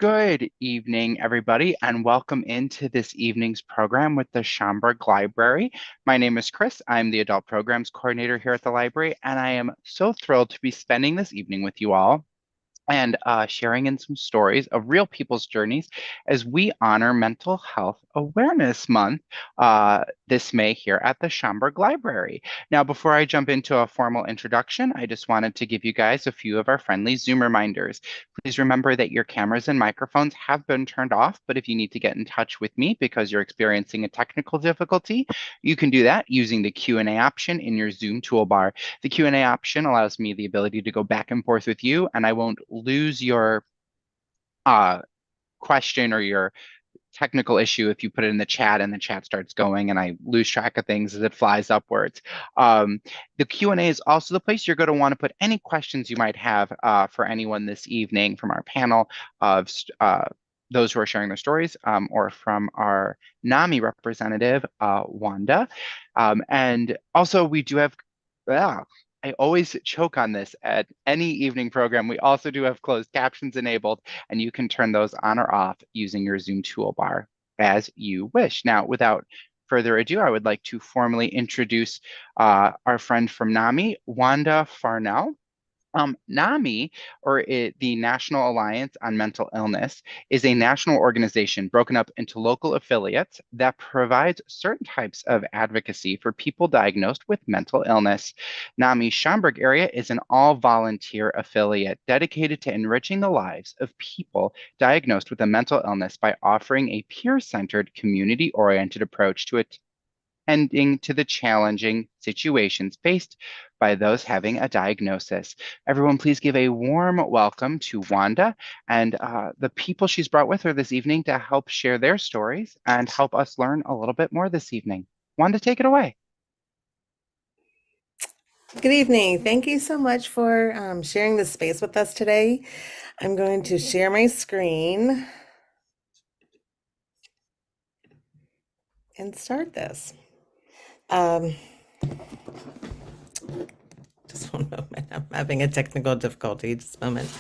Good evening, everybody, and welcome into this evening's program with the Schaumburg Library. My name is Chris. I'm the Adult Programs Coordinator here at the library, and I am so thrilled to be spending this evening with you all and sharing in some stories of real people's journeys as we honor Mental Health Awareness Month this May here at the Schaumburg Library. Now, before I jump into a formal introduction, I just wanted to give you guys a few of our friendly Zoom reminders. Please remember that your cameras and microphones have been turned off, but if you need to get in touch with me because you're experiencing a technical difficulty, you can do that using the Q&A option in your Zoom toolbar. The Q&A option allows me the ability to go back and forth with you, and I won't lose your uh, question or your technical issue if you put it in the chat and the chat starts going and I lose track of things as it flies upwards. The Q&A is also the place you're going to want to put any questions you might have for anyone this evening from our panel of those who are sharing their stories or from our NAMI representative, Wanda. And also we do have, I always choke on this at any evening program. We also do have closed captions enabled, and you can turn those on or off using your Zoom toolbar as you wish. Now, without further ado, I would like to formally introduce our friend from NAMI, Wanda Farnell. NAMI, the National Alliance on Mental Illness, is a national organization broken up into local affiliates that provides certain types of advocacy for people diagnosed with mental illness. NAMI Schaumburg area is an all-volunteer affiliate dedicated to enriching the lives of people diagnosed with a mental illness by offering a peer-centered, community-oriented approach to attending to the challenging situations faced by those having a diagnosis. Everyone, please give a warm welcome to Wanda and the people she's brought with her this evening to help share their stories and help us learn a little bit more this evening. Wanda, take it away. Good evening. Thank you so much for sharing this space with us today. I'm going to share my screen and start this. Just one moment. I'm having a technical difficulty. Just a moment.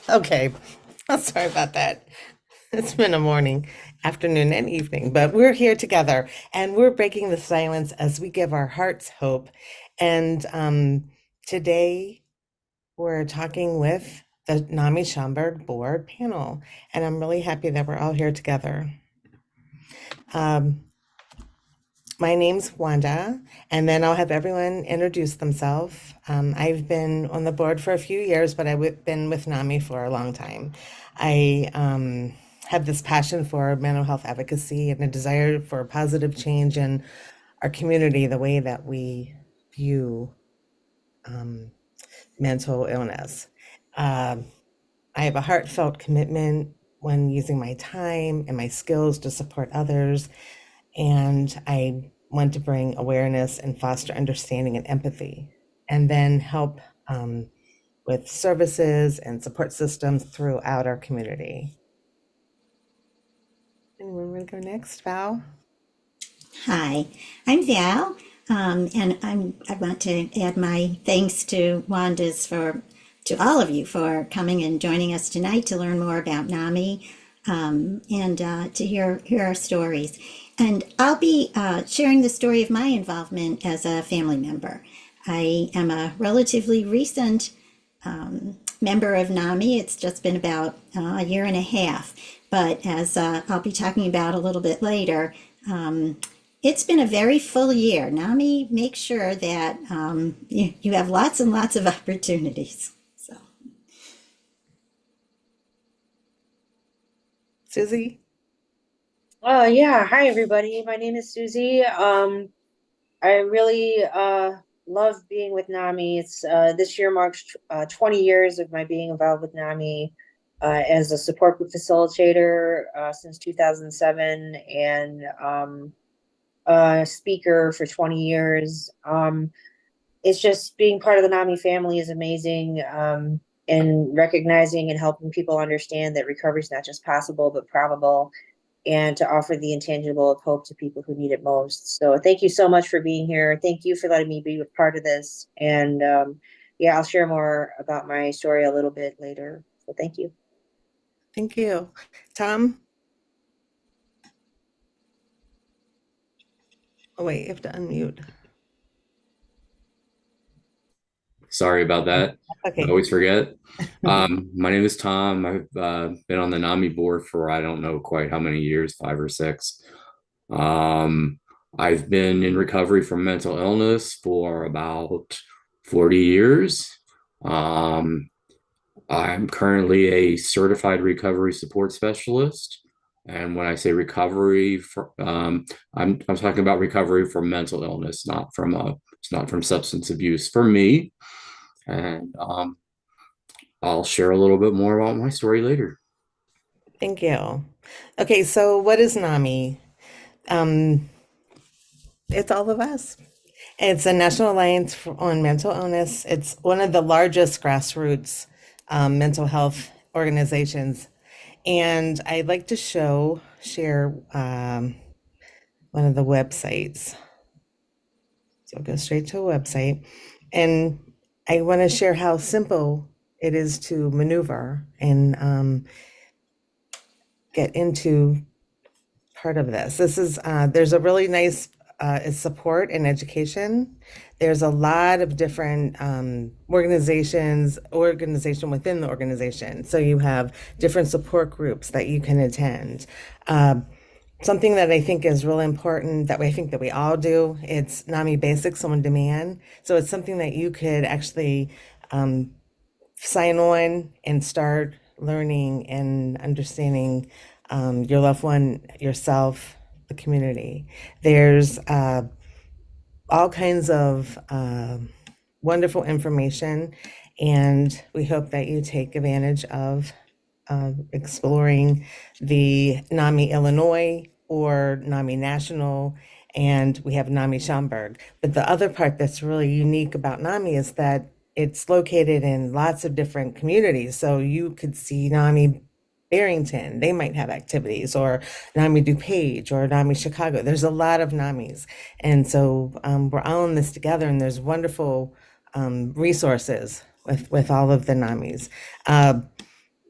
Okay. Sorry about that. It's been a morning, afternoon, and evening, but we're here together and we're breaking the silence as we give our hearts hope. And today we're talking with the NAMI Schaumburg board panel, and I'm really happy that we're all here together. My name's Wanda, and then I'll have everyone introduce themselves. I've been on the board for a few years, but I've been with NAMI for a long time. I have this passion for mental health advocacy and a desire for positive change in our community, the way that we view mental illness. I have a heartfelt commitment when using my time and my skills to support others. And I want to bring awareness and foster understanding and empathy, and then help with services and support systems throughout our community. Anyone want to go next? Val? Hi, I'm Val, and I want to add my thanks to Wanda's to all of you for coming and joining us tonight to learn more about NAMI, and to hear our stories. And I'll be sharing the story of my involvement as a family member. I am a relatively recent member of NAMI. It's just been about a year and a half, but as I'll be talking about a little bit later, it's been a very full year. NAMI makes sure that you have lots and lots of opportunities. So, Susie? Yeah, hi everybody. My name is Susie. I really love being with NAMI. It's this year marks 20 years of my being involved with NAMI as a support group facilitator since 2007 and speaker for 20 years. It's just being part of the NAMI family is amazing. And recognizing and helping people understand that recovery is not just possible but probable, and to offer the intangible of hope to people who need it most. So thank you so much for being here. Thank you for letting me be a part of this. And yeah, I'll share more about my story a little bit later. So thank you. Thank you. Tom? Oh, wait, you have to unmute. Sorry about that. I Okay. always forget. My name is Tom. I've been on the NAMI board for I don't know quite how many years, 5 or 6. I've been in recovery from mental illness for about 40 years. Um, I'm currently a certified recovery support specialist. And when I say recovery, I'm talking about recovery from mental illness, it's not from substance abuse for me. And I'll share a little bit more about my story later. Thank you. Okay, so what is NAMI? Um, it's all of us. It's a National Alliance on Mental Illness. It's one of the largest grassroots mental health organizations. And I'd like to share one of the websites. So I'll go straight to a website. And I want to share how simple it is to maneuver and get into part of this. This is there's a really nice support and education. There's a lot of different organization within the organization. So you have different support groups that you can attend. Something that I think is really important that I think that we all do, it's NAMI Basics on Demand. So it's something that you could actually sign on and start learning and understanding your loved one, yourself, the community. There's all kinds of wonderful information, and we hope that you take advantage of exploring the NAMI Illinois or NAMI National, and we have NAMI Schaumburg. But the other part that's really unique about NAMI is that it's located in lots of different communities. So you could see NAMI Barrington, they might have activities, or NAMI DuPage or NAMI Chicago. There's a lot of NAMIs. And so we're all in this together, and there's wonderful resources with all of the NAMIs.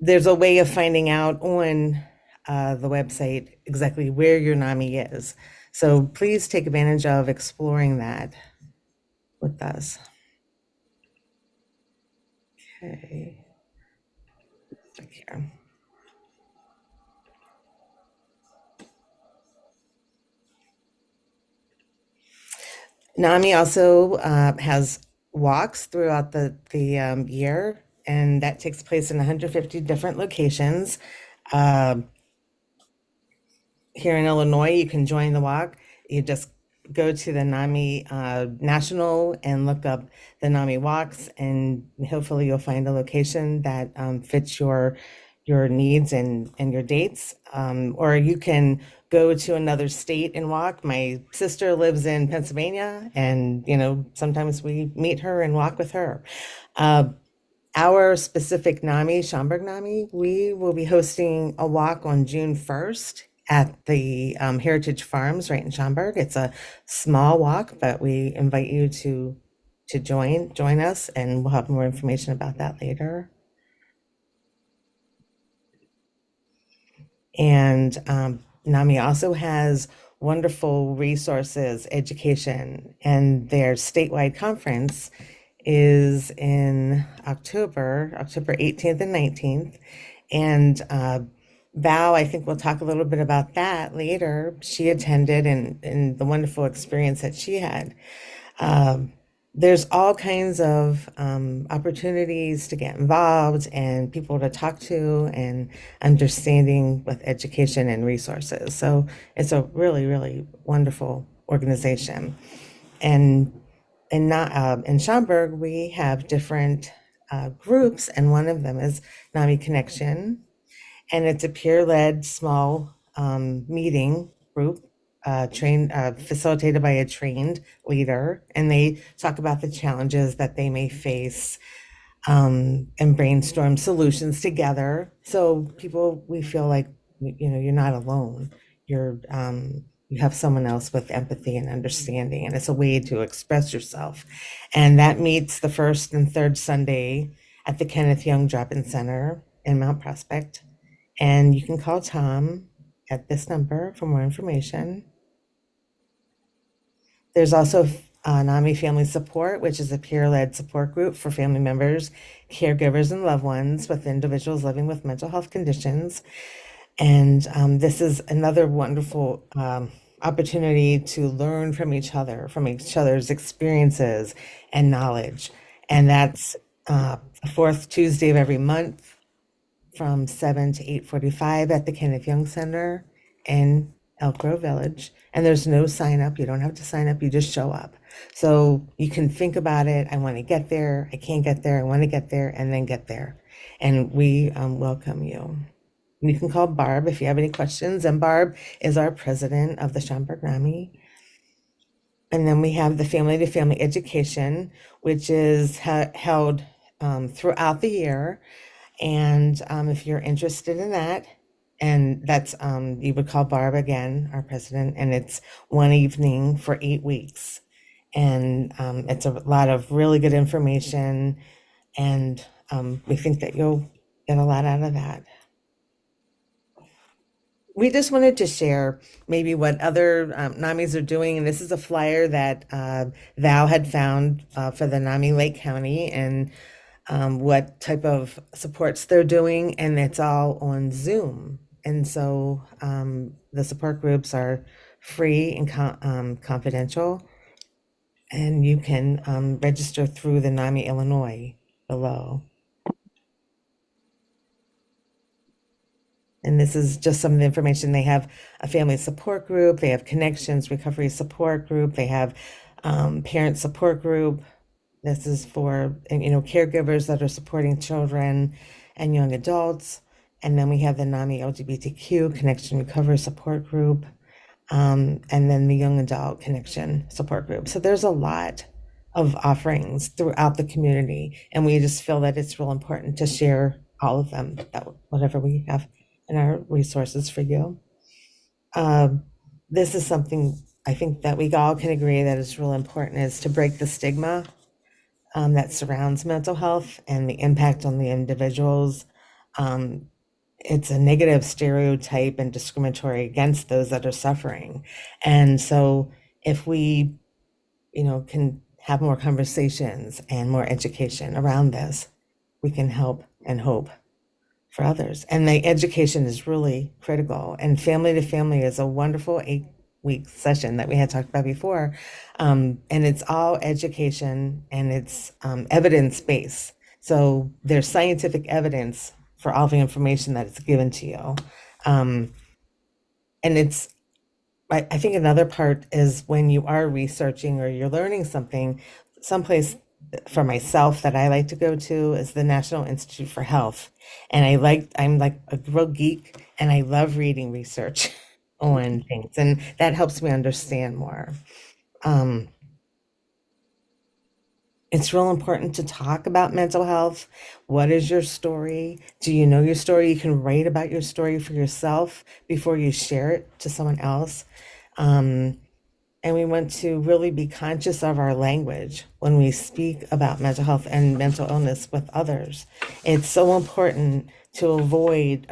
There's a way of finding out on the website exactly where your NAMI is. So please take advantage of exploring that with us. Okay. Click here. NAMI also has walks throughout the year, and that takes place in 150 different locations. Here in Illinois, you can join the walk. You just go to the NAMI National and look up the NAMI walks, and hopefully you'll find a location that fits your your needs and your dates, or you can go to another state and walk. My sister lives in Pennsylvania, and sometimes we meet her and walk with her. Our specific NAMI, Schaumburg NAMI, we will be hosting a walk on June 1st at the Heritage Farms right in Schaumburg. It's a small walk, but we invite you to join us, and we'll have more information about that later. And NAMI also has wonderful resources, education, and their statewide conference is in October 18th and 19th. And Val, I think we'll talk a little bit about that later. She attended and the wonderful experience that she had. There's all kinds of opportunities to get involved and people to talk to and understanding with education and resources. So it's a really, really wonderful organization. And in Schaumburg, we have different groups, and one of them is NAMI Connection, and it's a peer-led small meeting group facilitated by a trained leader, and they talk about the challenges that they may face and brainstorm solutions together. So we feel like you're not alone. You have someone else with empathy and understanding, and it's a way to express yourself. And that meets the first and third Sunday at the Kenneth Young Drop-In Center in Mount Prospect. And you can call Tom at this number for more information. There's also NAMI Family Support, which is a peer-led support group for family members, caregivers, and loved ones with individuals living with mental health conditions. And this is another wonderful opportunity to learn from each other's experiences and knowledge. And that's the fourth Tuesday of every month from 7 to 8:45 at the Kenneth Young Center in Elk Grove Village. And there's no sign up. You don't have to sign up. You just show up. So you can think about it. I want to get there. I can't get there. I want to get there, and then get there. And we welcome you. You can call Barb if you have any questions. And Barb is our president of the Schaumburg NAMI. And then we have the Family to Family Education, which is held throughout the year. And if you're interested in that, and that's you would call Barb again, our president, and it's one evening for 8 weeks. And it's a lot of really good information, and we think that you'll get a lot out of that. We just wanted to share maybe what other NAMIs are doing, and this is a flyer that Val had found for the NAMI Lake County, and what type of supports they're doing, and it's all on Zoom. And so the support groups are free and confidential, and you can register through the NAMI Illinois below. And this is just some of the information. They have a family support group, they have connections, recovery support group, they have parent support group. This is for caregivers that are supporting children and young adults. And then we have the NAMI LGBTQ Connection Recovery Support Group, and then the Young Adult Connection Support Group. So there's a lot of offerings throughout the community, and we just feel that it's real important to share all of them, whatever we have in our resources for you. This is something I think that we all can agree that is real important, is to break the stigma that surrounds mental health and the impact on the individuals. It's a negative stereotype and discriminatory against those that are suffering. And so if we, can have more conversations and more education around this, we can help and hope for others. And the education is really critical. And Family to Family is a wonderful 8-week session that we had talked about before. And it's all education, and it's evidence-based. So there's scientific evidence for all the information that is given to you. And I think another part is when you are researching or you're learning something, someplace for myself that I like to go to is the National Institute for Health. And I'm like a real geek and I love reading research on things, and that helps me understand more. Um, it's real important to talk about mental health. What is your story? Do you know your story? You can write about your story for yourself before you share it to someone else. Um, and we want to really be conscious of our language when we speak about mental health and mental illness with others. It's so important to avoid,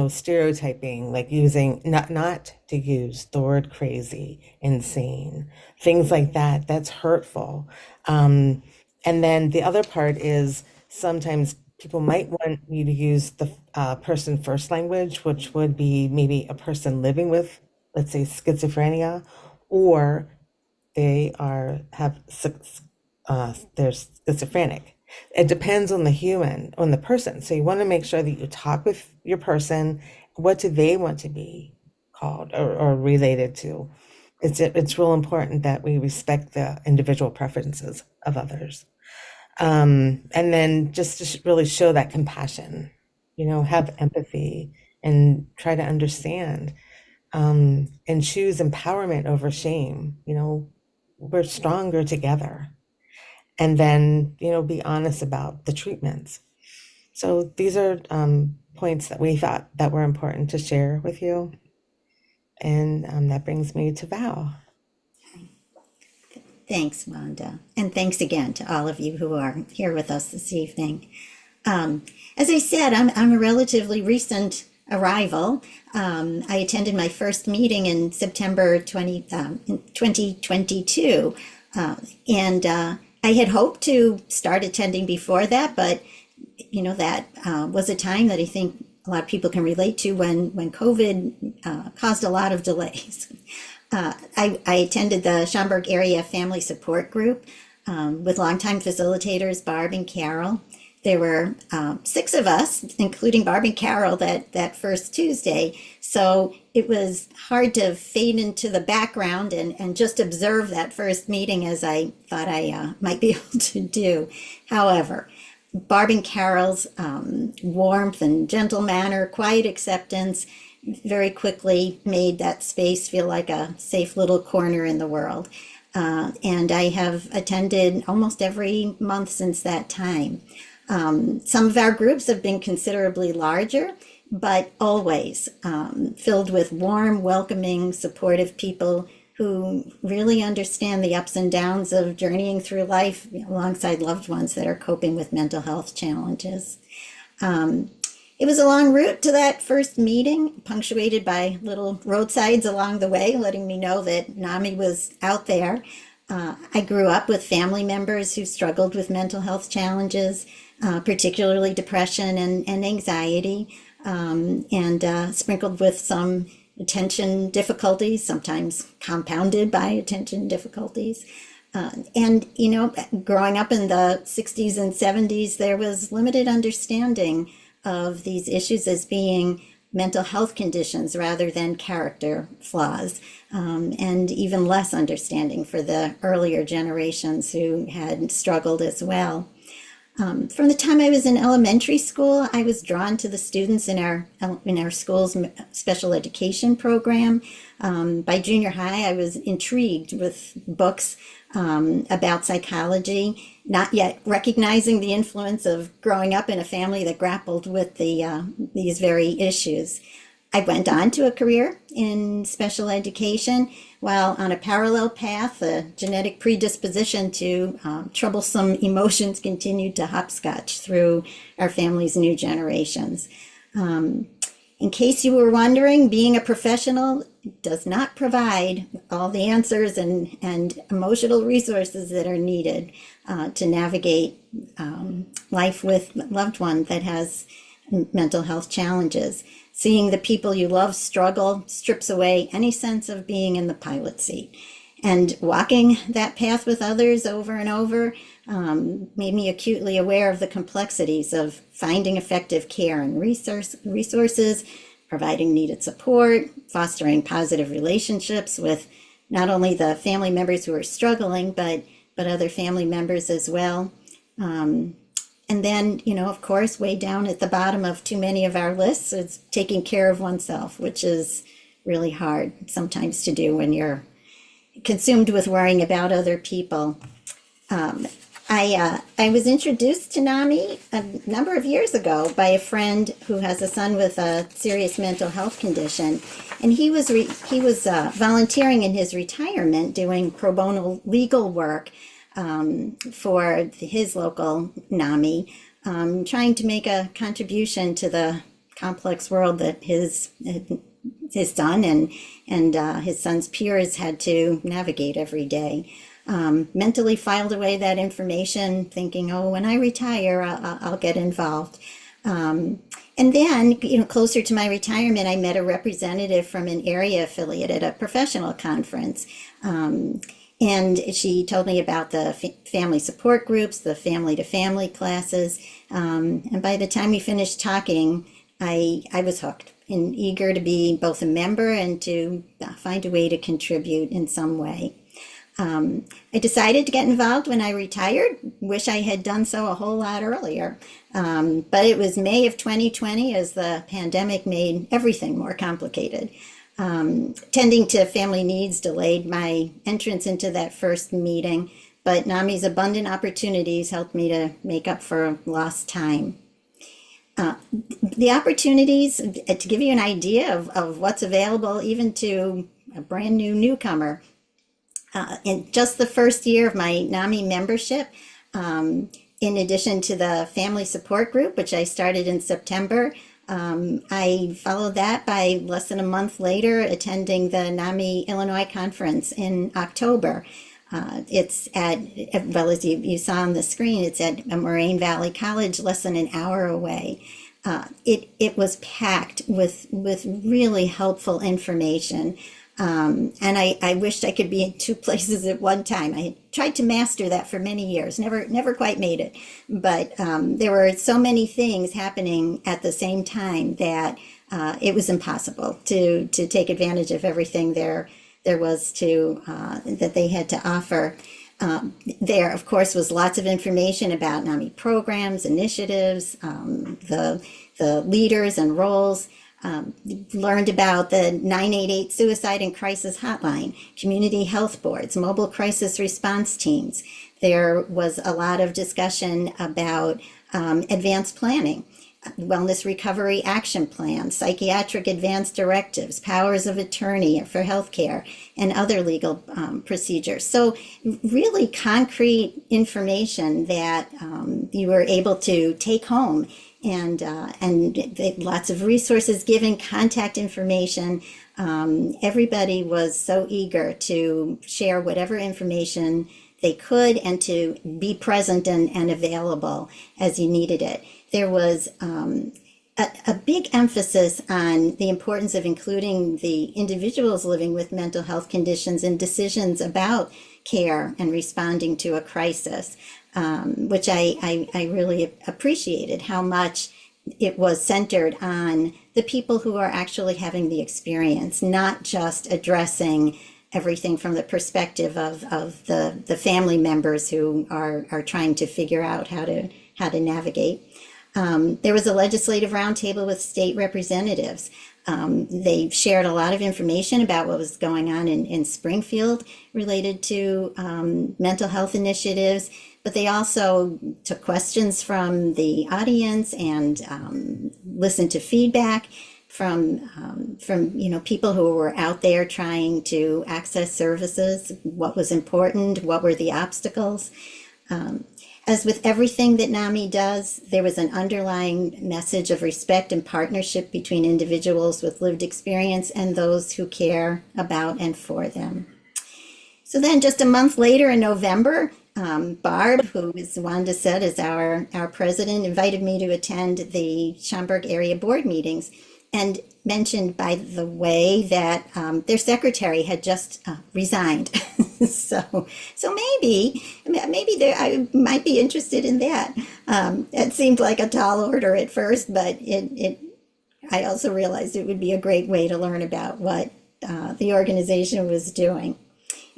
stereotyping, like using not to use the word crazy, insane, things like that. That's hurtful. And then the other part is sometimes people might want you to use the person first language, which would be maybe a person living with, let's say, schizophrenia, or they they're schizophrenic. It depends on the human, on the person. So you want to make sure that you talk with your person. What do they want to be called or related to? It's real important that we respect the individual preferences of others. And then just to really show that compassion, have empathy and try to understand, and choose empowerment over shame. We're stronger together. And then, be honest about the treatments. So these are points that we thought that were important to share with you. And that brings me to Val. Thanks, Wanda. And thanks again to all of you who are here with us this evening. As I said, I'm a relatively recent arrival. I attended my first meeting in September 2022. And I had hoped to start attending before that, but that was a time that I think a lot of people can relate to when COVID caused a lot of delays. I attended the Schaumburg area family support group with longtime facilitators Barb and Carol. There were 6 of us, including Barb and Carol, that first Tuesday. So it was hard to fade into the background and just observe that first meeting as I thought I might be able to do. However, Barb and Carol's warmth and gentle manner, quiet acceptance, very quickly made that space feel like a safe little corner in the world. And I have attended almost every month since that time. Some of our groups have been considerably larger, but always filled with warm, welcoming, supportive people who really understand the ups and downs of journeying through life alongside loved ones that are coping with mental health challenges. It was a long route to that first meeting, punctuated by little roadsides along the way, letting me know that NAMI was out there. I grew up with family members who struggled with mental health challenges, particularly depression and anxiety, and sprinkled with some attention difficulties, sometimes compounded by attention difficulties. And growing up in the 60s and 70s, there was limited understanding of these issues as being mental health conditions rather than character flaws, and even less understanding for the earlier generations who had struggled as well. From the time I was in elementary school, I was drawn to the students in our school's special education program. By junior high, I was intrigued with books about psychology, not yet recognizing the influence of growing up in a family that grappled with these very issues. I went on to a career in special education, while on a parallel path, a genetic predisposition to troublesome emotions continued to hopscotch through our family's new generations. In case you were wondering, being a professional does not provide all the answers and emotional resources that are needed to navigate life with a loved one that has mental health challenges. Seeing the people you love struggle strips away any sense of being in the pilot seat. And walking that path with others over and over made me acutely aware of the complexities of finding effective care and resources, providing needed support, fostering positive relationships with not only the family members who are struggling, but but other family members as well. And then, of course, way down at the bottom of too many of our lists is taking care of oneself, which is really hard sometimes to do when you're consumed with worrying about other people. I was introduced to NAMI a number of years ago by a friend who has a son with a serious mental health condition, and he was volunteering in his retirement doing pro bono legal work for his local NAMI, trying to make a contribution to the complex world that his son and his son's peers had to navigate every day. Mentally filed away that information, thinking, oh, when I retire, I'll get involved. And then, closer to my retirement, I met a representative from an area affiliate at a professional conference. And she told me about the family support groups, the family to family classes. And by the time we finished talking, I was hooked and eager to be both a member and to find a way to contribute in some way. I decided to get involved when I retired. Wish I had done so a whole lot earlier. But it was May of 2020 as the pandemic made everything more complicated. Tending to family needs delayed my entrance into that first meeting, but NAMI's abundant opportunities helped me to make up for lost time. The opportunities, to give you an idea of what's available even to a brand new newcomer, in just the first year of my NAMI membership, in addition to the family support group, which I started in September, I followed that by less than a month later attending the NAMI Illinois conference in October. It's at, well, as you saw on the screen, it's at Moraine Valley College, less than an hour away. It was packed with really helpful information. And I wished I could be in two places at one time. I had tried to master that for many years, never quite made it. But there were so many things happening at the same time that it was impossible to take advantage of everything there was that they had to offer. There, of course, was lots of information about NAMI programs, initiatives, the leaders and roles. Learned about the 988 Suicide and Crisis Hotline, community health boards, mobile crisis response teams. There was a lot of discussion about advanced planning, wellness recovery action plans, psychiatric advance directives, powers of attorney for healthcare, and other legal procedures. So really concrete information that you were able to take home, and lots of resources given, contact information. Everybody was so eager to share whatever information they could and to be present and available as you needed it. There was a big emphasis on the importance of including the individuals living with mental health conditions in decisions about care and responding to a crisis, which I really appreciated how much it was centered on the people who are actually having the experience, not just addressing everything from the perspective of the family members who are trying to figure out how to navigate. There was a legislative roundtable with state representatives. They shared a lot of information about what was going on in Springfield related to mental health initiatives, but they also took questions from the audience and listened to feedback from people who were out there trying to access services, what was important, what were the obstacles. As with everything that NAMI does, there was an underlying message of respect and partnership between individuals with lived experience and those who care about and for them. So then just a month later in November, Barb, who, as Wanda said, is our president, invited me to attend the Schaumburg area board meetings and mentioned, by the way, that their secretary had just resigned. so maybe I might be interested in that. It seemed like a tall order at first, but I also realized it would be a great way to learn about what the organization was doing.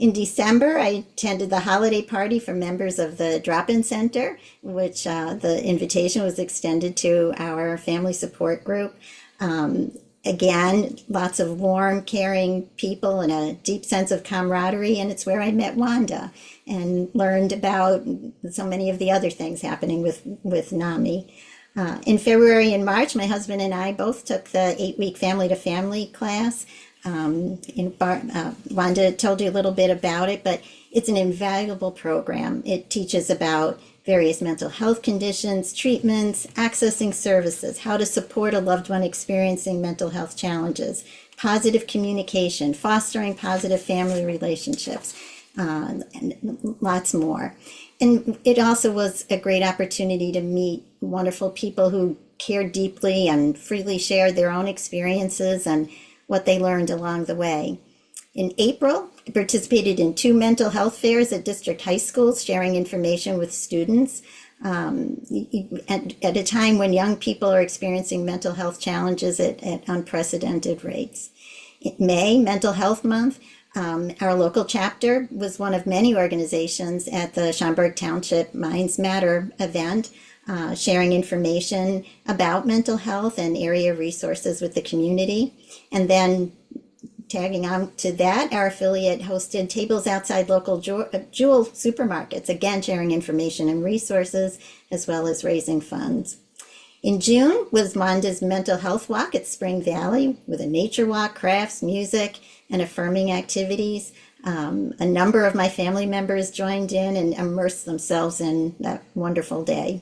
In December, I attended the holiday party for members of the drop-in center, which the invitation was extended to our family support group. Again, lots of warm, caring people and a deep sense of camaraderie, and it's where I met Wanda and learned about so many of the other things happening with NAMI. In February and March, my husband and I both took the 8-week family-to-family class. Wanda told you a little bit about it, but it's an invaluable program. It teaches about various mental health conditions, treatments, accessing services, how to support a loved one experiencing mental health challenges, positive communication, fostering positive family relationships, and lots more. And it also was a great opportunity to meet wonderful people who cared deeply and freely shared their own experiences and what they learned along the way. In April, I participated in 2 mental health fairs at district high schools, sharing information with students at a time when young people are experiencing mental health challenges at unprecedented rates. In May, Mental Health Month, our local chapter was one of many organizations at the Schaumburg Township Minds Matter event, sharing information about mental health and area resources with the community. And then tagging on to that, our affiliate hosted tables outside local Jewel supermarkets, again sharing information and resources, as well as raising funds. In June was Wanda's mental health walk at Spring Valley with a nature walk, crafts, music, and affirming activities. A number of my family members joined in and immersed themselves in that wonderful day.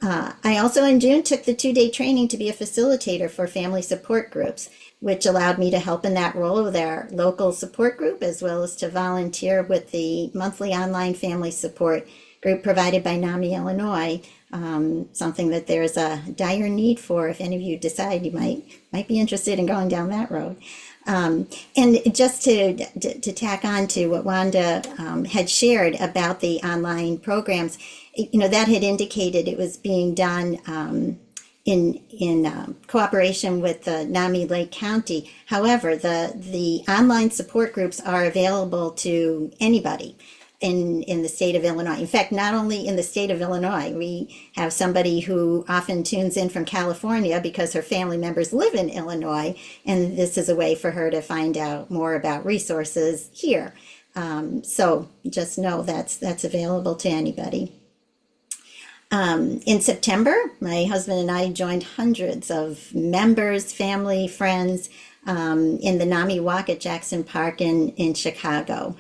I also in June took the 2-day training to be a facilitator for family support groups, which allowed me to help in that role with our local support group, as well as to volunteer with the monthly online family support group provided by NAMI Illinois, something that there's a dire need for if any of you decide you might be interested in going down that road. And just to tack on to what Wanda had shared about the online programs, that had indicated it was being done in cooperation with the NAMI Lake County. However, the online support groups are available to anybody in the state of Illinois. In fact, not only in the state of Illinois, we have somebody who often tunes in from California because her family members live in Illinois, and this is a way for her to find out more about resources here. So just know that's available to anybody. In September, my husband and I joined hundreds of members, family, friends in the NAMI Walk at Jackson Park in Chicago.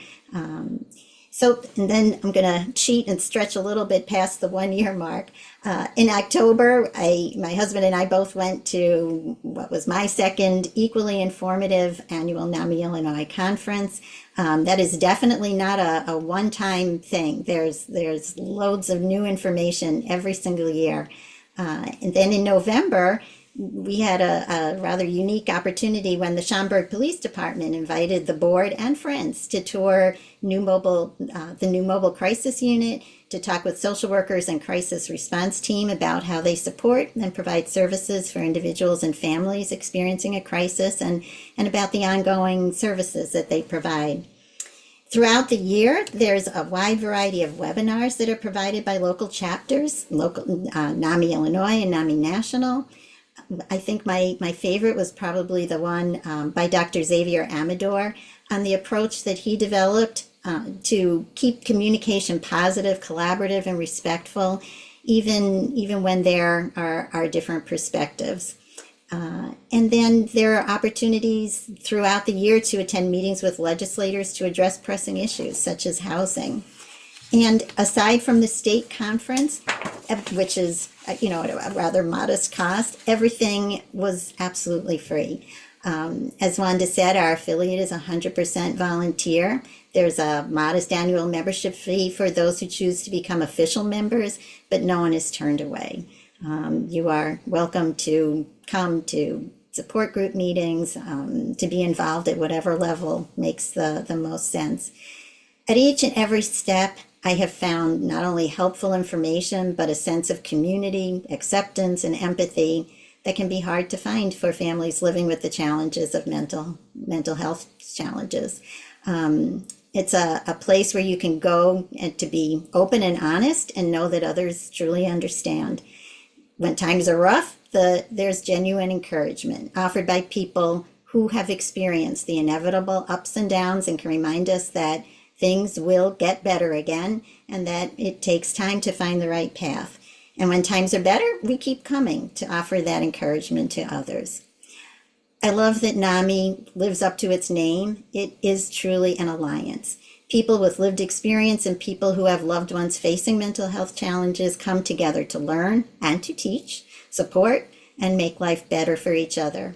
And then I'm going to cheat and stretch a little bit past the 1-year mark. In October, my husband and I both went to what was my second equally informative annual NAMI Illinois conference. That is definitely not a one-time thing. There's loads of new information every single year. And then in November, we had a rather unique opportunity when the Schaumburg Police Department invited the board and friends to tour the new mobile crisis unit, to talk with social workers and crisis response team about how they support and provide services for individuals and families experiencing a crisis, and about the ongoing services that they provide. Throughout the year, there's a wide variety of webinars that are provided by local chapters, NAMI Illinois and NAMI National. I think my favorite was probably the one by Dr. Xavier Amador on the approach that he developed to keep communication positive, collaborative, and respectful, even when there are different perspectives. And then there are opportunities throughout the year to attend meetings with legislators to address pressing issues such as housing. And aside from the state conference, which is, at a rather modest cost, everything was absolutely free. As Wanda said, our affiliate is 100% volunteer. There's a modest annual membership fee for those who choose to become official members, but no one is turned away. You are welcome to come to support group meetings, to be involved at whatever level makes the most sense. At each and every step, I have found not only helpful information, but a sense of community, acceptance, and empathy that can be hard to find for families living with the challenges of mental health challenges. It's a place where you can go and to be open and honest and know that others truly understand. When times are rough, there's genuine encouragement offered by people who have experienced the inevitable ups and downs and can remind us that things will get better again and that it takes time to find the right path. And when times are better, we keep coming to offer that encouragement to others. I love that NAMI lives up to its name. It is truly an alliance. People with lived experience and people who have loved ones facing mental health challenges come together to learn and to teach, support, and make life better for each other.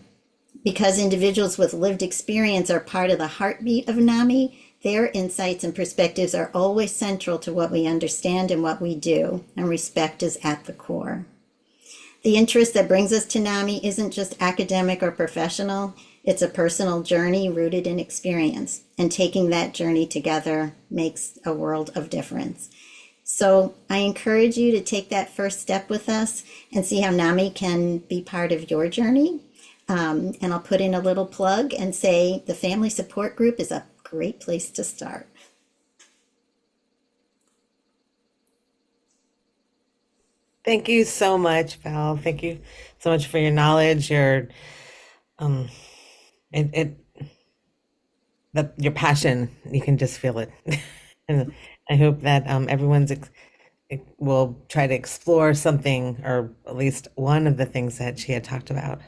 Because individuals with lived experience are part of the heartbeat of NAMI, their insights and perspectives are always central to what we understand and what we do, and respect is at the core. The interest that brings us to NAMI isn't just academic or professional, it's a personal journey rooted in experience, and taking that journey together makes a world of difference. So I encourage you to take that first step with us and see how NAMI can be part of your journey. And I'll put in a little plug and say the family support group is a great place to start. Thank you so much, Val. Thank you so much for your knowledge, your it your passion. You can just feel it. And I hope that everyone's will try to explore something, or at least one of the things that she had talked about.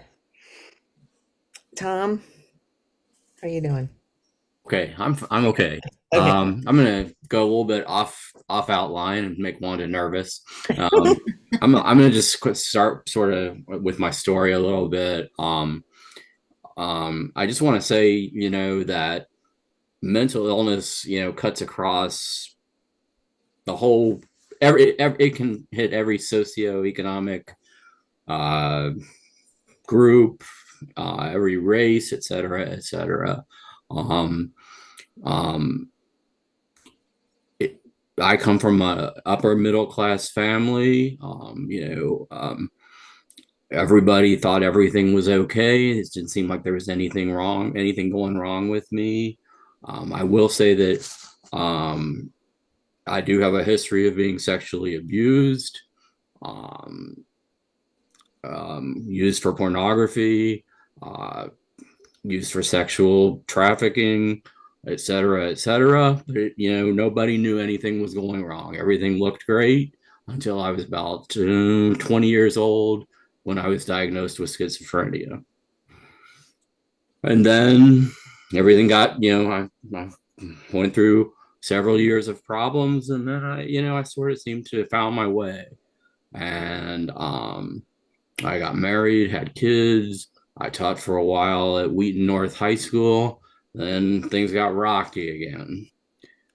Tom, how are you doing? Okay, I'm okay. Okay. I'm gonna go a little bit off outline and make Wanda nervous. I'm gonna just start sort of with my story a little bit. I just want to say, that mental illness, cuts across the whole. It can hit every socioeconomic group, every race, et cetera, et cetera. Um, I come from a upper middle class family. Everybody thought everything was okay. It didn't seem like there was anything going wrong with me. I will say that I do have a history of being sexually abused, um, used for pornography, uh, used for sexual trafficking, et cetera, et cetera. But, nobody knew anything was going wrong. Everything looked great until I was about 20 years old when I was diagnosed with schizophrenia. And then everything got, I went through several years of problems, and then I sort of seemed to have found my way. And I got married, had kids. I taught for a while at Wheaton North High School. Then things got rocky again.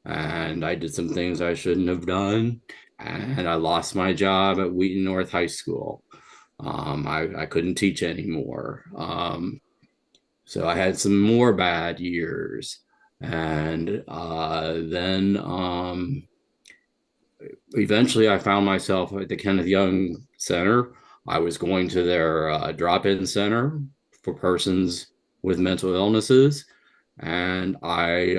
And I did some things I shouldn't have done. And I lost my job at Wheaton North High School. I couldn't teach anymore. So I had some more bad years. And then eventually I found myself at the Kenneth Young Center. I was going to their drop-in center for persons with mental illnesses. And I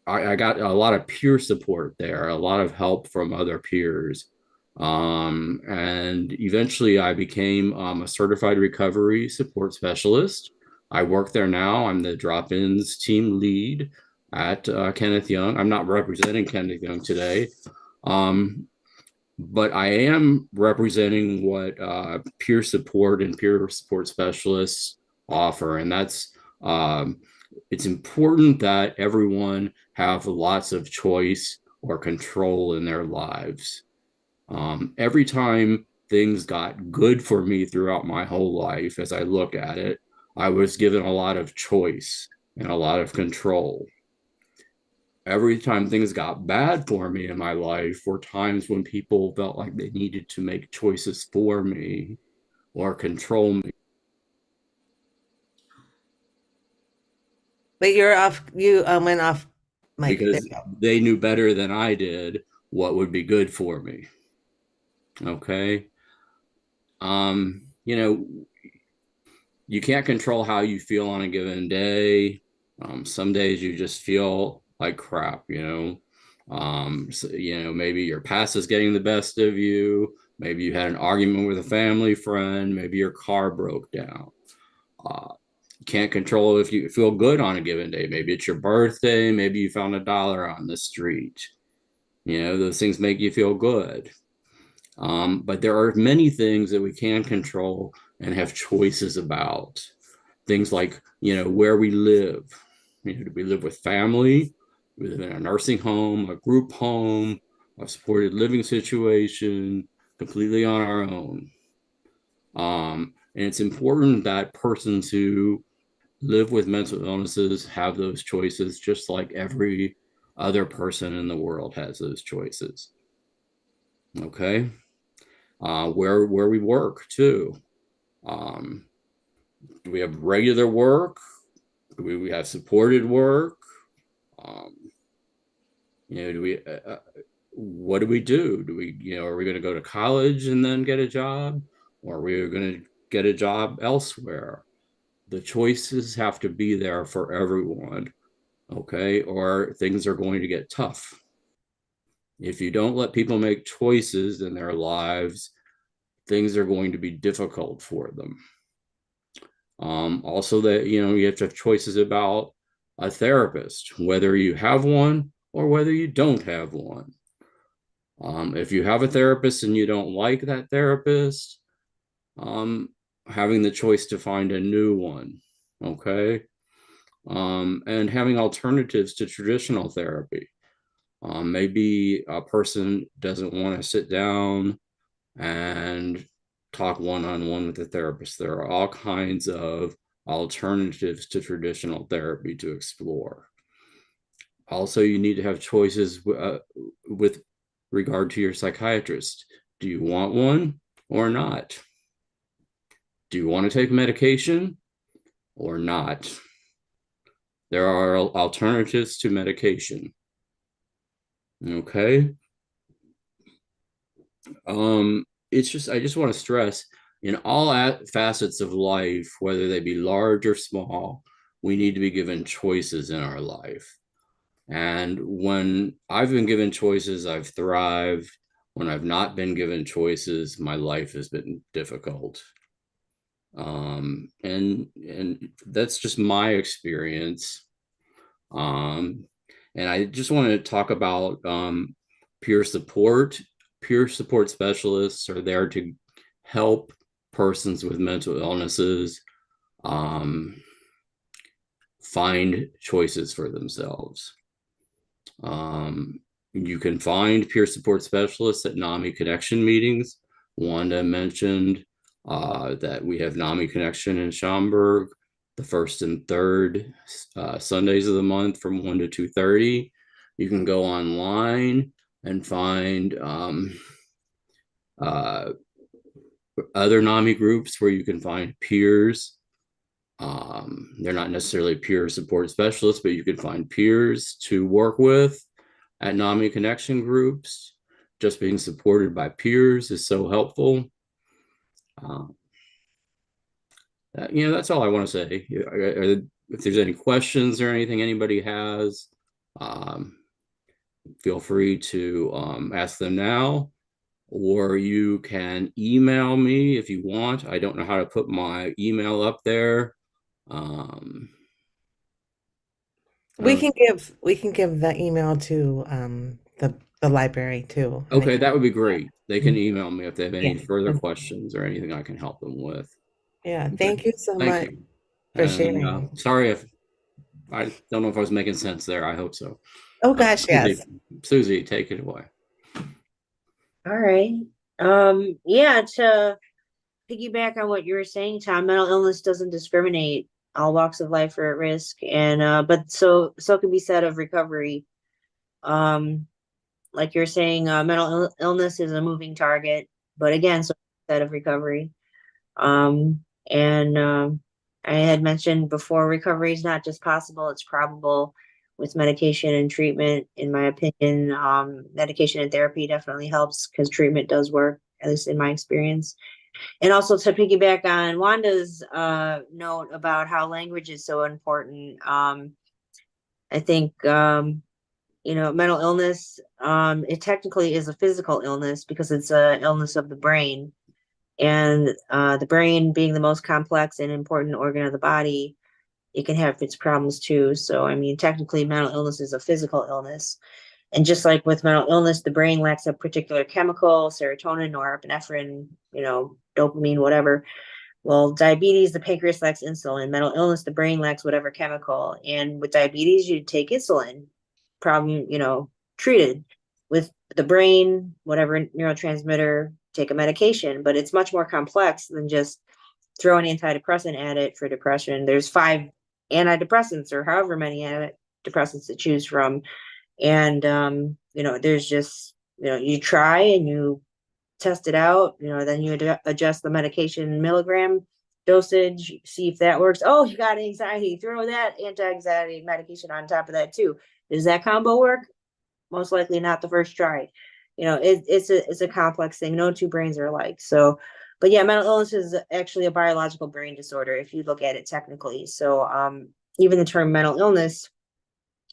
got a lot of peer support there, a lot of help from other peers. And eventually I became a certified recovery support specialist. I work there now. I'm the drop-ins team lead at Kenneth Young. I'm not representing Kenneth Young today, but I am representing what peer support and peer support specialists offer. And that's it's important that everyone have lots of choice or control in their lives. Every time things got good for me throughout my whole life, as I look at it, I was given a lot of choice and a lot of control. Every time things got bad for me in my life were times when people felt like they needed to make choices for me or control me. But you went off mic. Because they knew better than I did what would be good for me. Okay. You can't control how you feel on a given day. Some days you just feel like crap, so, maybe your past is getting the best of you. Maybe you had an argument with a family friend. Maybe your car broke down. You can't control if you feel good on a given day. Maybe it's your birthday. Maybe you found $1 on the street. Those things make you feel good. But there are many things that we can control and have choices about. Things like, where we live. Do we live with family? Do we live in a nursing home, a group home, a supported living situation, completely on our own? And it's important that persons who live with mental illnesses have those choices, just like every other person in the world has those choices. Okay. Where we work too. Do we have regular work? Do we have supported work? Do we? What do we do? Do we? Are we going to go to college and then get a job, or are we going to get a job elsewhere? The choices have to be there for everyone, okay? Or things are going to get tough. If you don't let people make choices in their lives, things are going to be difficult for them. Also, that you have to have choices about a therapist, whether you have one or whether you don't have one. If you have a therapist and you don't like that therapist, having the choice to find a new one, okay? And having alternatives to traditional therapy. Maybe a person doesn't want to sit down and talk one-on-one with the therapist. There are all kinds of alternatives to traditional therapy to explore. Also, you need to have choices with regard to your psychiatrist. Do you want one or not? Do you want to take medication or not? There are alternatives to medication. Okay. It's just, I just want to stress, in all facets of life, whether they be large or small, we need to be given choices in our life. And when I've been given choices, I've thrived. When I've not been given choices, my life has been difficult. And that's just my experience. And I just want to talk about peer support. Peer support specialists are there to help persons with mental illnesses find choices for themselves. You can find peer support specialists at NAMI Connection meetings. Wanda mentioned that we have NAMI Connection in Schaumburg the first and third Sundays of the month from 1 to 2:30. You can go online and find other NAMI groups where you can find peers. They're not necessarily peer support specialists, but you can find peers to work with at NAMI Connection groups. Just being supported by peers is so helpful. That's all I want to say. If there's any questions or anything anybody has, feel free to ask them now, or you can email me if you want. I don't know how to put my email up there. We can give the email to the library too. And Okay, that would be great. They can email me if they have any yeah. further questions or anything I can help them with. Yeah, Okay. thank you so Thank much you. for And sharing. sorry if I don't know if I was making sense there. I hope so. Oh gosh, yes. Susie, take it away. All right. Yeah, to piggyback on what you were saying, Tom, mental illness doesn't discriminate. All walks of life are at risk. And but so can be said of recovery. Like you're saying, mental illness is a moving target, but again, so said of recovery. And I had mentioned before, recovery is not just possible, it's probable with medication and treatment. In my opinion, medication and therapy definitely helps because treatment does work, at least in my experience. And also to piggyback on Wanda's note about how language is so important. I think, mental illness, it technically is a physical illness because it's an illness of the brain. And the brain being the most complex and important organ of the body, it can have its problems too. So, I mean, technically, mental illness is a physical illness. And just like with mental illness, the brain lacks a particular chemical, serotonin, norepinephrine, dopamine, whatever. Well, diabetes, the pancreas lacks insulin. Mental illness, the brain lacks whatever chemical. And with diabetes, you take insulin, problem, treated. With the brain, whatever neurotransmitter, take a medication. But it's much more complex than just throw an antidepressant at it for depression. There's 5 antidepressants or however many antidepressants to choose from. And, there's just, you try and you test it out, then you adjust the medication milligram dosage, see if that works. Oh, you got anxiety, throw that anti-anxiety medication on top of that too. Does that combo work? Most likely not the first try. It's a complex thing. No two brains are alike. So, but yeah, mental illness is actually a biological brain disorder if you look at it technically. So, even the term mental illness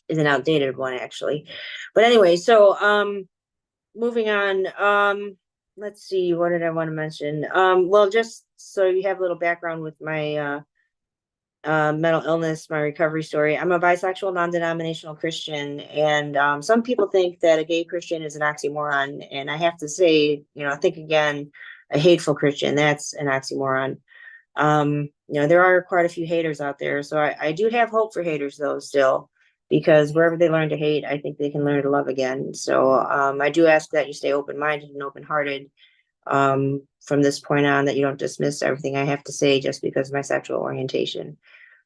is an outdated one actually. But anyway, so moving on. Let's see, what did I want to mention? Well, just so you have a little background with my mental illness, my recovery story. I'm a bisexual, non-denominational Christian, and some people think that a gay Christian is an oxymoron. And I have to say, think again, a hateful Christian, that's an oxymoron. There are quite a few haters out there. So I do have hope for haters though, still, because wherever they learn to hate, I think they can learn to love again. So I do ask that you stay open-minded and open-hearted from this point on, that you don't dismiss everything I have to say just because of my sexual orientation.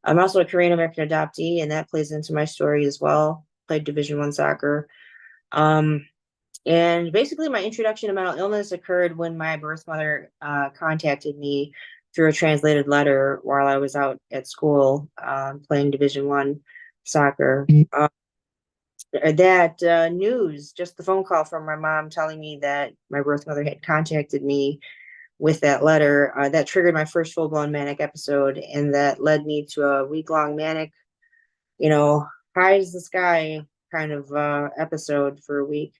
I'm also a Korean American adoptee, and that plays into my story as well. Played Division I soccer. And basically my introduction to mental illness occurred when my birth mother contacted me through a translated letter while I was out at school playing Division I soccer. That news, just the phone call from my mom telling me that my birth mother had contacted me with that letter, that triggered my first full-blown manic episode, and that led me to a week-long manic, high as the sky kind of episode for a week.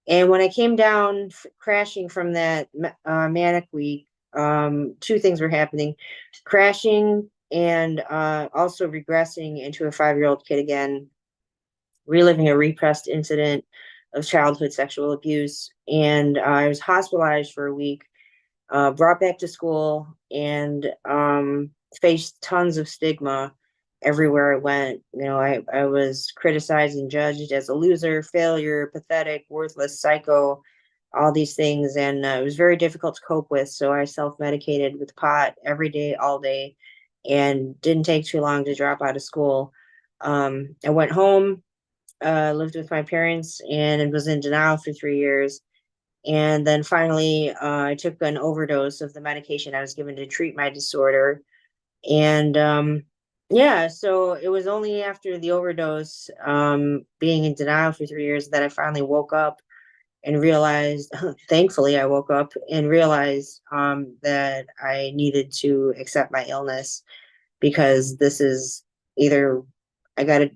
And when I came down crashing from that manic week, 2 things were happening: crashing and also regressing into a 5-year-old kid again, reliving a repressed incident of childhood sexual abuse. And I was hospitalized for a week, brought back to school, and faced tons of stigma everywhere I went. I was criticized and judged as a loser, failure, pathetic, worthless, psycho, all these things. And it was very difficult to cope with. So I self-medicated with pot every day, all day, and didn't take too long to drop out of school. I went home, lived with my parents, and was in denial for 3 years. And then finally, I took an overdose of the medication I was given to treat my disorder. And yeah, so it was only after the overdose, being in denial for 3 years, that I finally woke up and realized, thankfully, I woke up and realized that I needed to accept my illness, because this is either I got to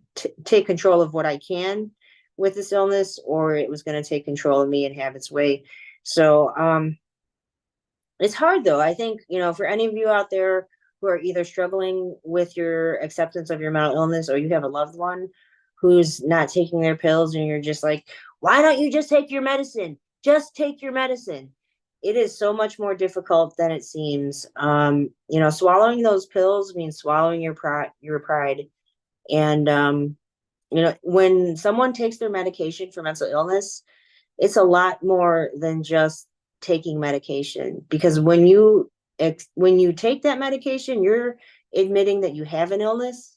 take control of what I can with this illness, or it was going to take control of me and have its way. So it's hard though. I think, for any of you out there who are either struggling with your acceptance of your mental illness, or you have a loved one who's not taking their pills, and you're just like, why don't you just take your medicine? Just take your medicine. It is so much more difficult than it seems. Swallowing those pills means swallowing your pride. And when someone takes their medication for mental illness, it's a lot more than just taking medication, because when you take that medication, you're admitting that you have an illness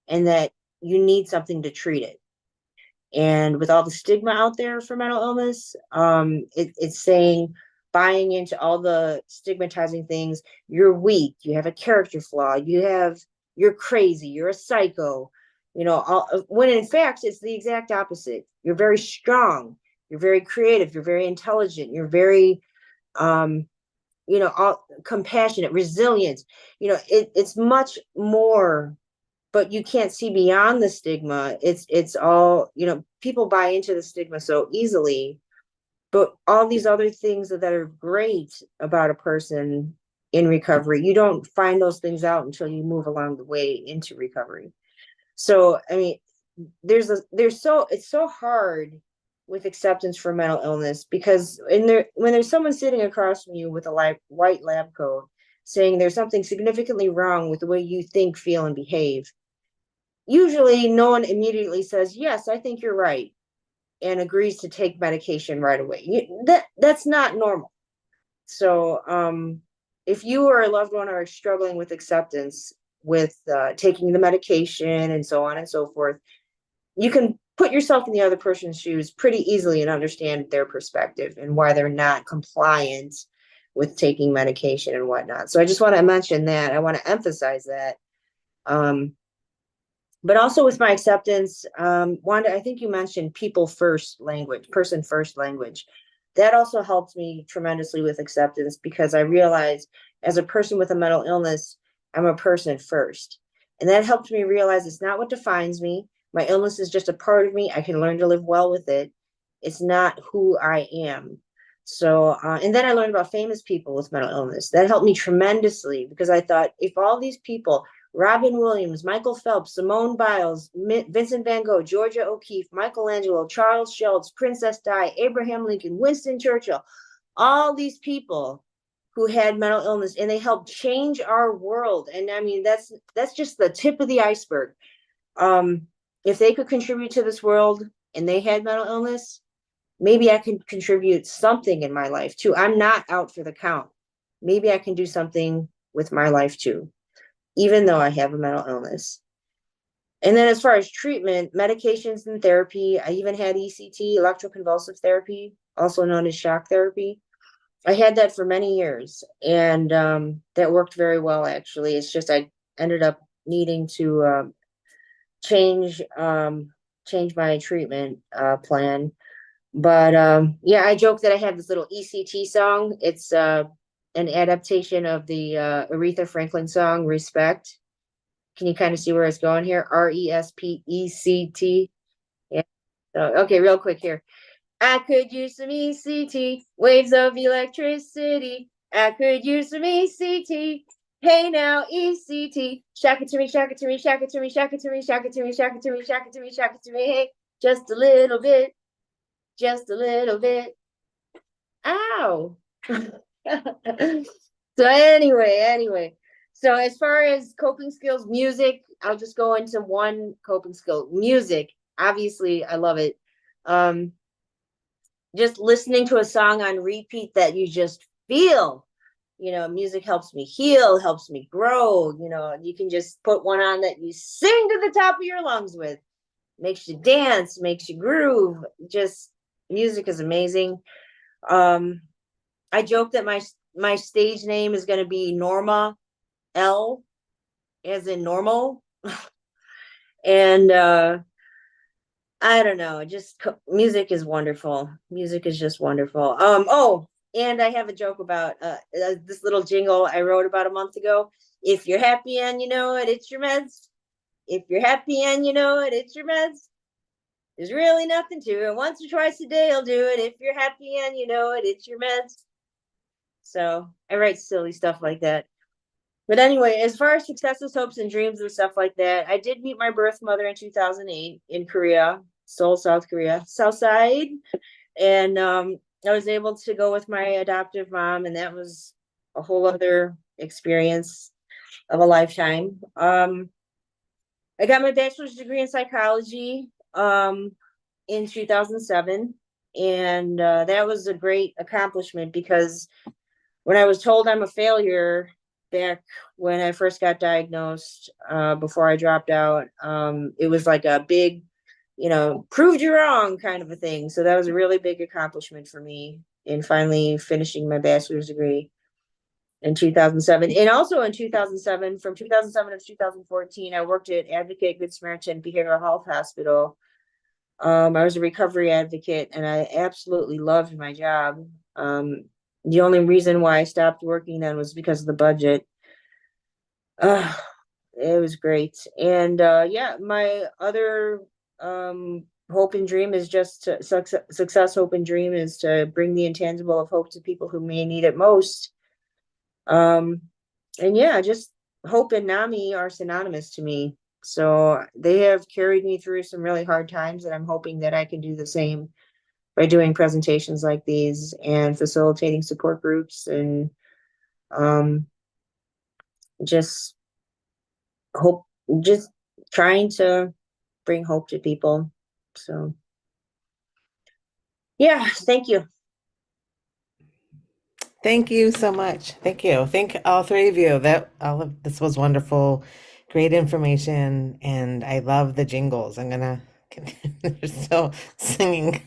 and that you need something to treat it. And with all the stigma out there for mental illness, it's saying, buying into all the stigmatizing things: you're weak, you have a character flaw, you're crazy, you're a psycho, when in fact it's the exact opposite. You're very strong, you're very creative, you're very intelligent, you're very compassionate, resilient. It's much more but you can't see beyond the stigma. It's all, people buy into the stigma so easily, but all these other things that are great about a person in recovery, you don't find those things out until you move along the way into recovery. So, I mean, it's so hard with acceptance for mental illness, because when there's someone sitting across from you with a white lab coat saying there's something significantly wrong with the way you think, feel, and behave, usually no one immediately says, yes, I think you're right, and agrees to take medication right away. That's not normal. So if you or a loved one are struggling with acceptance, with taking the medication and so on and so forth, you can put yourself in the other person's shoes pretty easily and understand their perspective and why they're not compliant with taking medication and whatnot. So I just want to mention that. I want to emphasize that. But also with my acceptance, Wanda, I think you mentioned people first language, person first language. That also helped me tremendously with acceptance, because I realized as a person with a mental illness, I'm a person first. And that helped me realize it's not what defines me. My illness is just a part of me. I can learn to live well with it. It's not who I am. So, and then I learned about famous people with mental illness. That helped me tremendously, because I thought, if all these people, Robin Williams, Michael Phelps, Simone Biles, Vincent van Gogh, Georgia O'Keeffe, Michelangelo, Charles Schultz, Princess Di, Abraham Lincoln, Winston Churchill, all these people who had mental illness, and they helped change our world. And I mean, that's just the tip of the iceberg. If they could contribute to this world and they had mental illness, maybe I can contribute something in my life too. I'm not out for the count. Maybe I can do something with my life too, even though I have a mental illness. And then as far as treatment, medications and therapy, I even had ECT, electroconvulsive therapy, also known as shock therapy. I had that for many years, and that worked very well, actually. It's just I ended up needing to change my treatment plan. But yeah, I joke that I have this little ECT song. It's an adaptation of the Aretha Franklin song Respect. Can you kind of see where it's going here? RESPECT. Yeah. So, okay, real quick here. I could use some ECT, waves of electricity. I could use some ECT. Hey now, ECT. Shock it to me, shock it to me, shock it to me, shock it to me, shock it to me, shock it to me, shock it to me, shock it to me. Hey, just a little bit. Just a little bit. Ow. So anyway. So as far as coping skills, music, I'll just go into one coping skill. Music, obviously, I love it. Just listening to a song on repeat that you just feel. Music helps me heal, helps me grow. You can just put one on that you sing to the top of your lungs with. Makes you dance, makes you groove. Just music is amazing. I joke that my stage name is going to be Norma L, as in normal. And I don't know, just music is wonderful. Music is just wonderful. Oh, and I have a joke about this little jingle I wrote about a month ago. If you're happy and you know it, it's your meds. If you're happy and you know it, it's your meds. There's really nothing to it. Once or twice a day, I'll do it. If you're happy and you know it, it's your meds. So I write silly stuff like that. But anyway, as far as successes, hopes, and dreams and stuff like that, I did meet my birth mother in 2008 in Korea, Seoul, South Korea, South Side. And I was able to go with my adoptive mom, and that was a whole other experience of a lifetime. I got my bachelor's degree in psychology in 2007, and that was a great accomplishment, because when I was told I'm a failure back when I first got diagnosed, before I dropped out, it was like a big, proved you wrong kind of a thing. So that was a really big accomplishment for me in finally finishing my bachelor's degree in 2007. And also in 2007, from 2007 to 2014, I worked at Advocate Good Samaritan Behavioral Health Hospital. I was a recovery advocate, and I absolutely loved my job. The only reason why I stopped working then was because of the budget. it was great. And yeah, my other hope and dream is just to, success, hope and dream is to bring the intangible of hope to people who may need it most. Um, and yeah, just hope and NAMI are synonymous to me. So they have carried me through some really hard times, and I'm hoping that I can do the same by doing presentations like these and facilitating support groups and um, just hope, just trying to bring hope to people. So yeah, thank you. Thank you so much. Thank you. Thank all three of you. That all of this was wonderful, great information, and I love the jingles. I'm gonna they're still singing.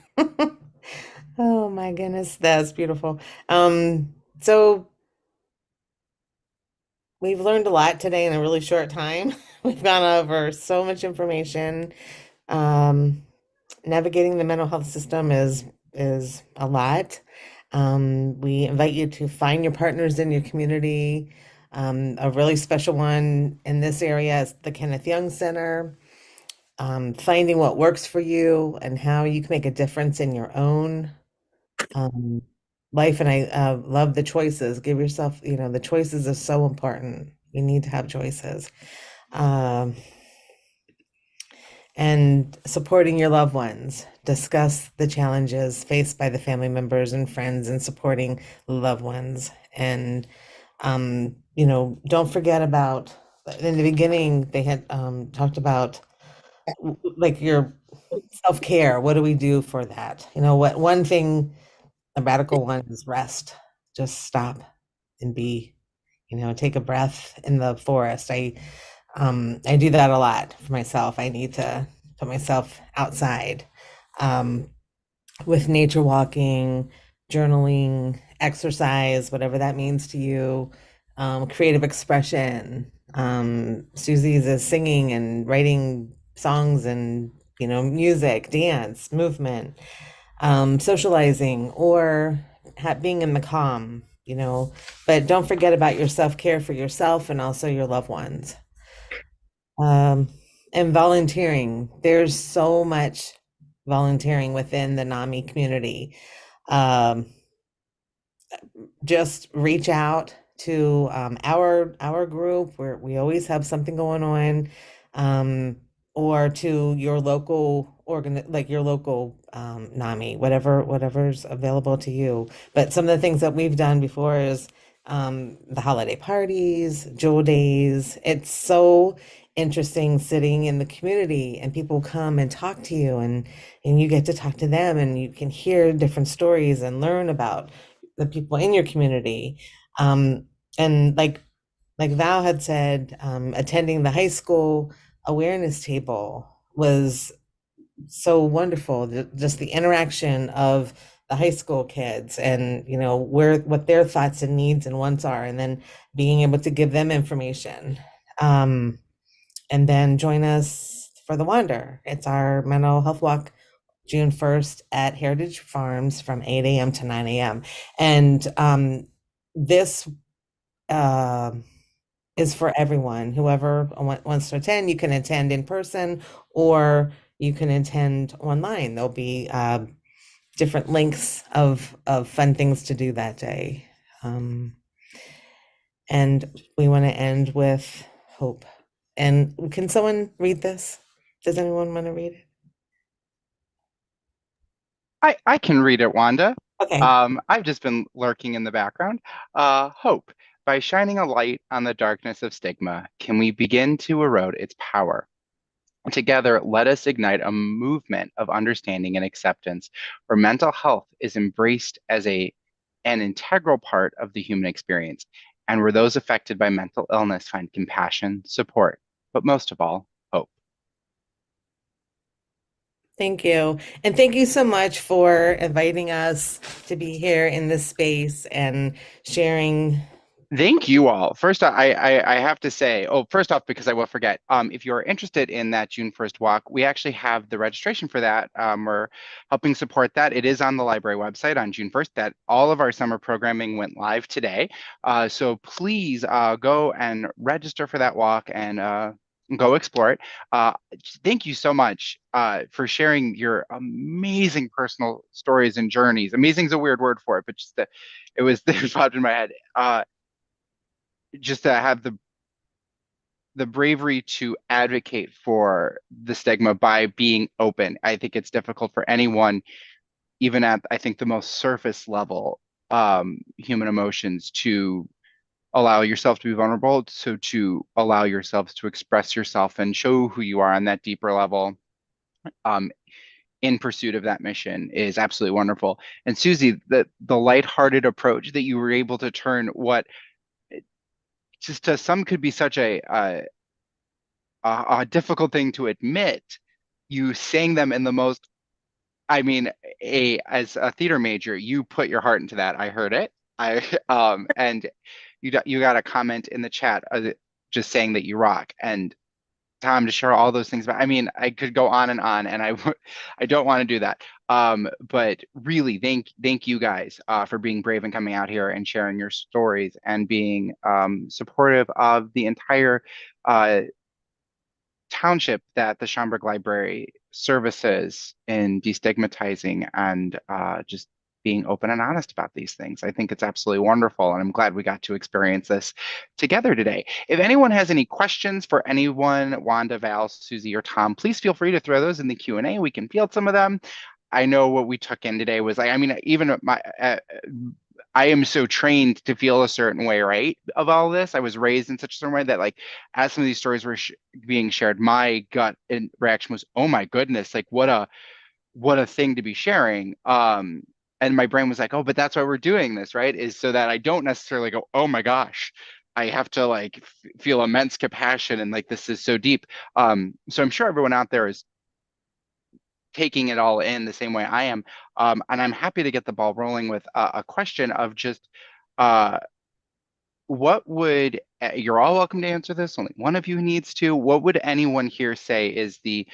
Oh my goodness, that's beautiful. So we've learned a lot today in a really short time. We've gone over so much information. Um, Navigating the mental health system is a lot. We invite you to find your partners in your community. A really special one in this area is the Kenneth Young Center. Finding what works for you and how you can make a difference in your own um, life. And I love the choices. Give yourself, the choices are so important. You need to have choices. Um, and supporting your loved ones. Discuss the challenges faced by the family members and friends and supporting loved ones. And, don't forget about, in the beginning, they had talked about like your self-care. What do we do for that? What one thing, the radical one is rest. Just stop and be, take a breath in the forest. I do that a lot for myself. I need to put myself outside um, with nature walking, journaling, exercise, whatever that means to you, creative expression. Susie's is singing and writing songs and, music, dance, movement, socializing, or being in the calm, but don't forget about your self-care for yourself and also your loved ones. Um, and volunteering. There's so much volunteering within the NAMI community. Um, just reach out to our group where we always have something going on, or to your local like your local NAMI, whatever's available to you. But some of the things that we've done before is the holiday parties, Jewel Days. It's so interesting sitting in the community and people come and talk to you and you get to talk to them and you can hear different stories and learn about the people in your community. And like Val had said, attending the high school awareness table was so wonderful. Just the interaction of the high school kids and where what their thoughts and needs and wants are, and then being able to give them information. And then join us for the Wander. It's our mental health walk June 1st at Heritage Farms from 8 a.m. to 9 a.m. And this is for everyone. Whoever wants to attend, you can attend in person or you can attend online. There'll be different links of fun things to do that day. And we want to end with hope. And can someone read this? Does anyone want to read it? I can read it, Wanda. Okay. I've just been lurking in the background. Hope. By shining a light on the darkness of stigma, can we begin to erode its power? Together, let us ignite a movement of understanding and acceptance where mental health is embraced as an integral part of the human experience, and where those affected by mental illness find compassion, support, but most of all, hope. Thank you. And thank you so much for inviting us to be here in this space and sharing Thank you all. First, I have to say, oh, first off, because I will forget, if you're interested in that June 1st walk, we actually have the registration for that. We're helping support that. It is on the library website on June 1st. That all of our summer programming went live today. So please go and register for that walk and go explore it. Uh, Thank you so much for sharing your amazing personal stories and journeys. Amazing is a weird word for it, but just that it was it popped in my head. Just to have the bravery to advocate for the stigma by being open. I think it's difficult for anyone, even at I think the most surface level human emotions, to allow yourself to be vulnerable, so to allow yourselves to express yourself and show who you are on that deeper level. Um, in pursuit of that mission is absolutely wonderful. And Susie, the lighthearted approach that you were able to turn what just to some could be such a difficult thing to admit, you sang them in the most, I mean, a as a theater major, you put your heart into that. I heard it. I and you got a comment in the chat just saying that you rock. And Tom, to share all those things about, I mean, I could go on, and I don't want to do that. But really, thank you guys for being brave and coming out here and sharing your stories and being supportive of the entire uh, township that the Schaumburg Library services in destigmatizing and just being open and honest about these things. I think it's absolutely wonderful, and I'm glad we got to experience this together today. If anyone has any questions for anyone, Wanda, Val, Susie, or Tom, please feel free to throw those in the Q&A. We can field some of them. I know what we took in today was like, I mean, even my I am so trained to feel a certain way, right? Of all this, I was raised in such a certain way that, like, as some of these stories were being shared, my gut reaction was, "Oh my goodness! Like, what a thing to be sharing." And my brain was like, "Oh, but that's why we're doing this, right? Is so that I don't necessarily go, oh my gosh, I have to like feel immense compassion and like this is so deep." So I'm sure everyone out there is taking it all in the same way I am. And I'm happy to get the ball rolling with a question of just uh, what would, you're all welcome to answer this, only one of you needs to. What would anyone here say is the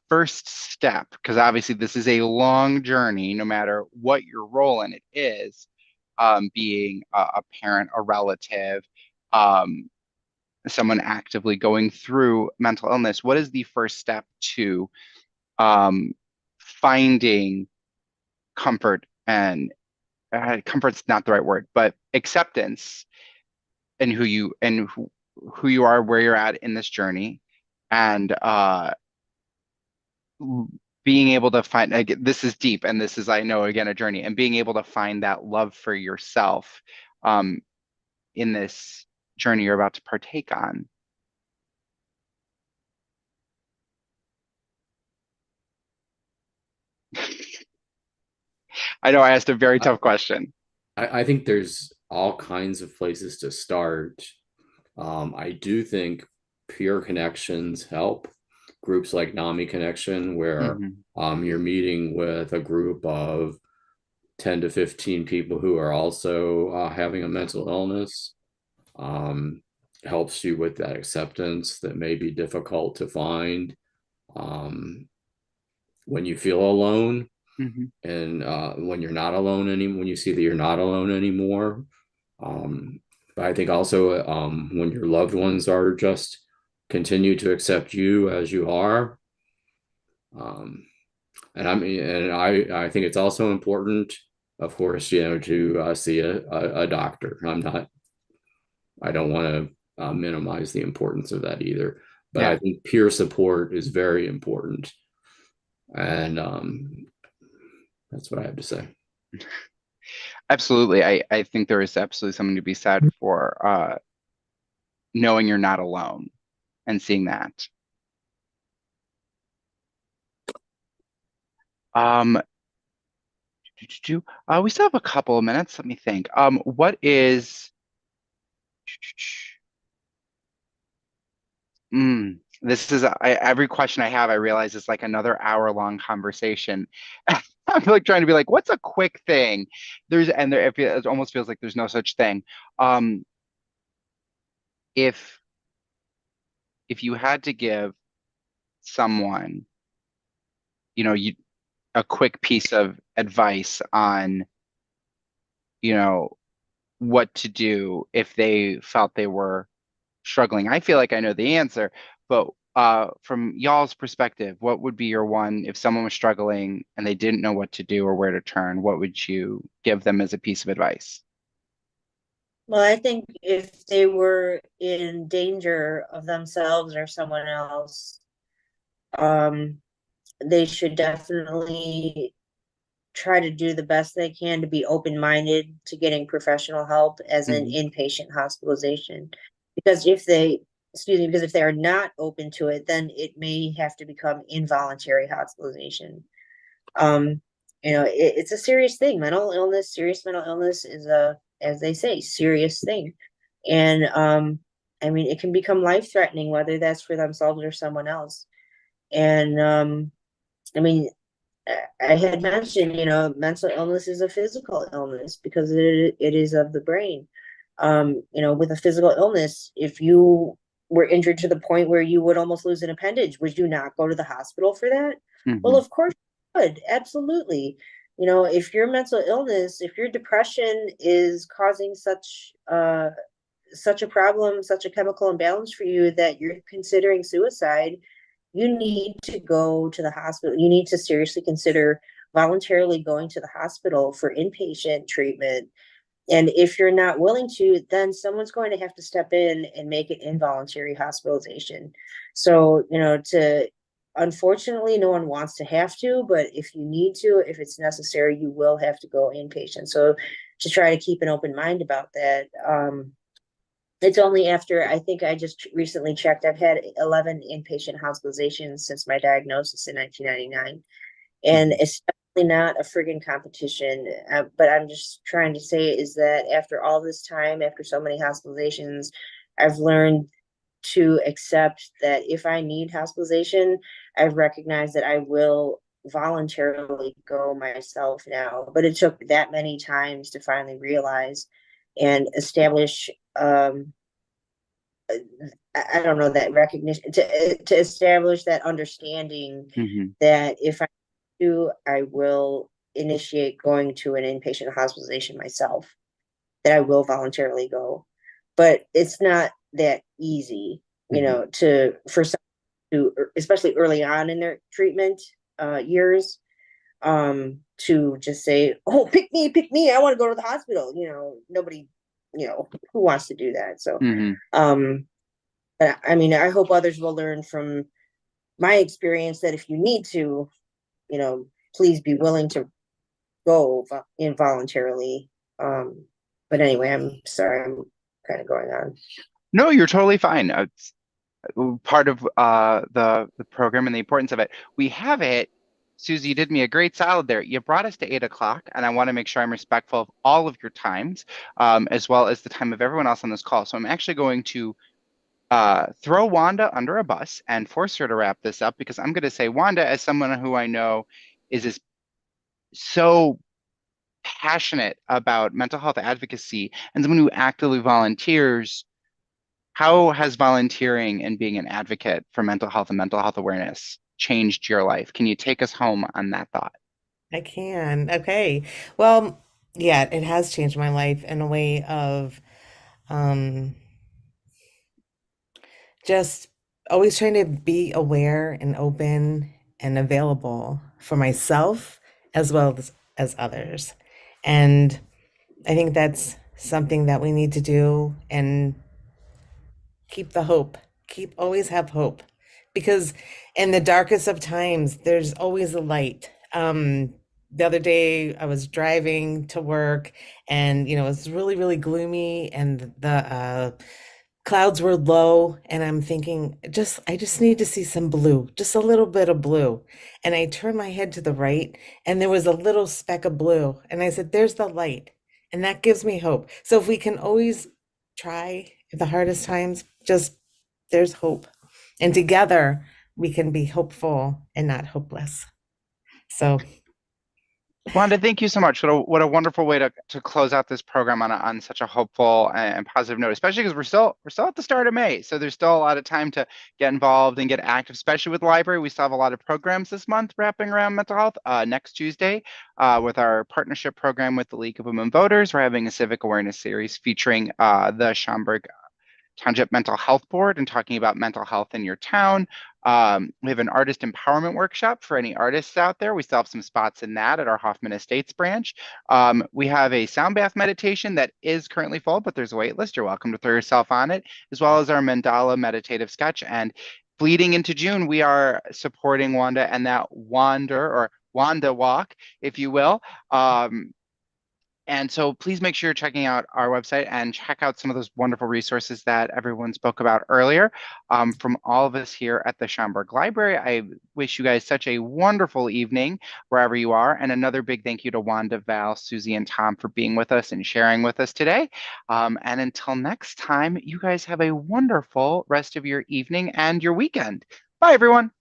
first step? Because obviously this is a long journey, no matter what your role in it is, being a parent, a relative, um, someone actively going through mental illness. What is the first step to um, finding comfort and comfort's not the right word, but acceptance in who you are, where you're at in this journey, and being able to find, like, this is deep, and this is, I know, again, a journey, and being able to find that love for yourself um, in this journey you're about to partake on. I know I asked a very I, tough question. I think there's all kinds of places to start. I do think peer connections help. Groups like NAMI Connection, where Hmm. you're meeting with a group of 10 to 15 people who are also having a mental illness, um, helps you with that acceptance that may be difficult to find um, when you feel alone, Hmm. and when you're not alone anymore, when you see that you're not alone anymore. Um, but I think also when your loved ones are just continue to accept you as you are. Um, and I mean, and I think it's also important, of course, to see a doctor. I don't want to minimize the importance of that either. But I Yeah, think peer support is very important. And that's what I have to say. absolutely. I think there is absolutely something to be said for knowing you're not alone and seeing that. Um, we still have a couple of minutes. Let me think. What is? Mm, This is every question I have, I realize is like another hour-long conversation. I'm like trying to be like, what's a quick thing? It almost feels like there's no such thing. Um, if if you had to give someone, you a quick piece of advice on, you know, what to do if they felt they were struggling. I feel like I know the answer, but from y'all's perspective, what would be your one if someone was struggling and they didn't know what to do or where to turn, what would you give them as a piece of advice? Well, I think if they were in danger of themselves or someone else, um, they should definitely try to do the best they can to be open-minded to getting professional help as an Hmm. inpatient hospitalization. Because if they, excuse me, because if they are not open to it, then it may have to become involuntary hospitalization. Um, it's a serious thing. Serious mental illness is a, as they say, serious thing. And I mean, it can become life-threatening, whether that's for themselves or someone else. And I mean, I had mentioned, mental illness is a physical illness because it is of the brain. With a physical illness, if you were injured to the point where you would almost lose an appendage, would you not go to the hospital for that? Well, Hmm. of course you would, absolutely. If your mental illness, if your depression is causing such a problem, such a chemical imbalance for you that you're considering suicide, you need to go to the hospital. You need to seriously consider voluntarily going to the hospital for inpatient treatment. And if you're not willing to, then someone's going to have to step in and make it involuntary hospitalization. So, unfortunately, no one wants to have to, but if you need to, if it's necessary, you will have to go inpatient. So, to try to keep an open mind about that. It's only after, I think I just recently checked, I've had 11 inpatient hospitalizations since my diagnosis in 1999. And Hmm. it's definitely not a friggin' competition. But I'm just trying to say is that after all this time, after so many hospitalizations, I've learned to accept that if I need hospitalization, I've recognized that I will voluntarily go myself now. But it took that many times to finally realize and establish I don't know, that recognition to establish that understanding Hmm. that if I do, I will initiate going to an inpatient hospitalization myself, that I will voluntarily go. But it's not that easy, Hmm. to for some to, especially early on in their treatment years, to just say, "Oh, pick me, I want to go to the hospital." Nobody, who wants to do that. So, Hmm. um, but I mean, I hope others will learn from my experience that if you need to, you know, please be willing to go involuntarily. Um, but anyway, I'm sorry, I'm kind of going on. No, you're totally fine. It's part of the program and the importance of it. We have it. Susie, you did me a great solid there. You brought us to 8 o'clock, and I want to make sure I'm respectful of all of your times, as well as the time of everyone else on this call. So I'm actually going to throw Wanda under a bus and force her to wrap this up because I'm going to say, Wanda, as someone who I know is so passionate about mental health advocacy and someone who actively volunteers, how has volunteering and being an advocate for mental health and mental health awareness changed your life? Can you take us home on that thought? I can. Okay. Well, yeah, it has changed my life in a way of um, just always trying to be aware and open and available for myself as well as others. And I think that's something that we need to do and keep the hope. Keep always have hope because in the darkest of times, there's always a light. The other day, I was driving to work and, it was really, really gloomy and the clouds were low. And I'm thinking, I just need to see some blue, just a little bit of blue. And I turned my head to the right and there was a little speck of blue. And I said, there's the light. And that gives me hope. So if we can always try at the hardest times, just there's hope. And together we can be hopeful and not hopeless. So Wanda, thank you so much. What a wonderful way to close out this program on such a hopeful and positive note, especially because we're still at the start of May. So there's still a lot of time to get involved and get active, especially with the library. We still have a lot of programs this month wrapping around mental health. Next Tuesday, with our partnership program with the League of Women Voters, we're having a civic awareness series featuring the Schaumburg Township Mental Health Board and talking about mental health in your town. We have an artist empowerment workshop for any artists out there. We still have some spots in that at our Hoffman Estates branch. We have a sound bath meditation that is currently full, but there's a wait list. You're welcome to throw yourself on it, as well as our mandala meditative sketch. And bleeding into June, we are supporting Wanda and that Wanda Walk, if you will. And so please make sure you're checking out our website and check out some of those wonderful resources that everyone spoke about earlier. From all of us here at the Schaumburg Library, I wish you guys such a wonderful evening wherever you are. And another big thank you to Wanda, Val, Susie, and Tom for being with us and sharing with us today. And until next time, you guys have a wonderful rest of your evening and your weekend. Bye, everyone.